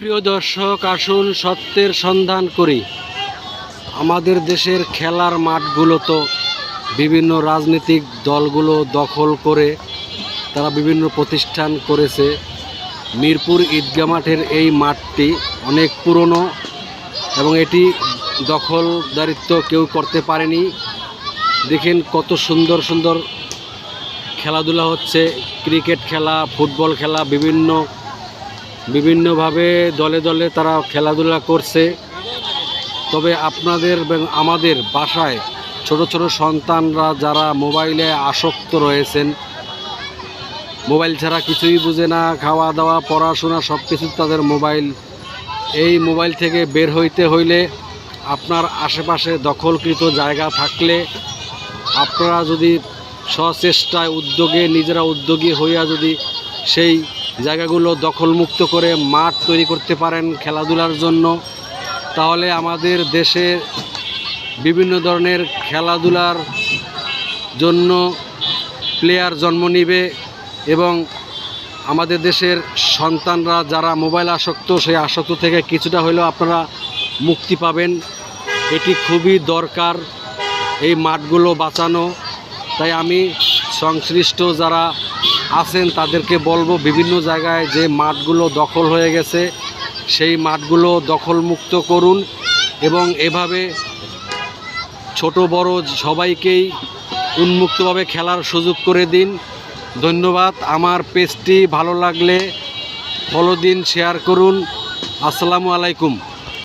প্রিয় দর্শক, আসুন সত্যের সন্ধান করি। আমাদের দেশের খেলার মাঠগুলো তো বিভিন্ন রাজনৈতিক দলগুলো দখল করে তারা বিভিন্ন প্রতিষ্ঠান করেছে। মিরপুর ঈদগাহ মাঠের এই মাঠটি অনেক পুরনো এবং এটি দখলদারিত্ব কেউ করতে পারেনি। দেখেন কত সুন্দর সুন্দর খেলাধুলা হচ্ছে, ক্রিকেট খেলা, ফুটবল খেলা, বিভিন্নভাবে দলে দলে তারা খেলাধুলা করছে। তবে আপনাদের আমাদের বাসায় ছোট ছোট সন্তানরা যারা মোবাইলে আসক্ত রয়েছেন, মোবাইল ছাড়া কিছুই বুঝে না, খাওয়া দাওয়া পড়াশোনা সব কিছু তাদের মোবাইল। এই মোবাইল থেকে বের হইতে হইলে আপনার আশেপাশে দখলকৃত জায়গা থাকলে আপনারা যদি স্বচেষ্টায় নিজেরা উদ্যোগী হইয়া যদি সেই জায়গাগুলো দখলমুক্ত করে মাঠ তৈরি করতে পারেন খেলাধুলার জন্য, তাহলে আমাদের দেশে বিভিন্ন ধরনের খেলাধুলার জন্য প্লেয়ার জন্ম নিবে এবং আমাদের দেশের সন্তানরা যারা মোবাইল আসক্ত, সেই আসক্ত থেকে কিছুটা হলেও আপনারা মুক্তি পাবেন। এটি খুবই দরকার এই মাঠগুলো বাঁচানো। তাই আমি সংশ্লিষ্ট যারা আছেন তাদেরকে বলবো, বিভিন্ন জায়গায় যে মাঠগুলো দখল হয়ে গেছে সেই মাঠগুলো দখলমুক্ত করুন এবং এভাবে ছোট বড় সবাইকেই উন্মুক্তভাবে খেলার সুযোগ করে দিন। ধন্যবাদ। আমার পেজটি ভালো লাগলে ফলো দিন, শেয়ার করুন। আসসালামু আলাইকুম।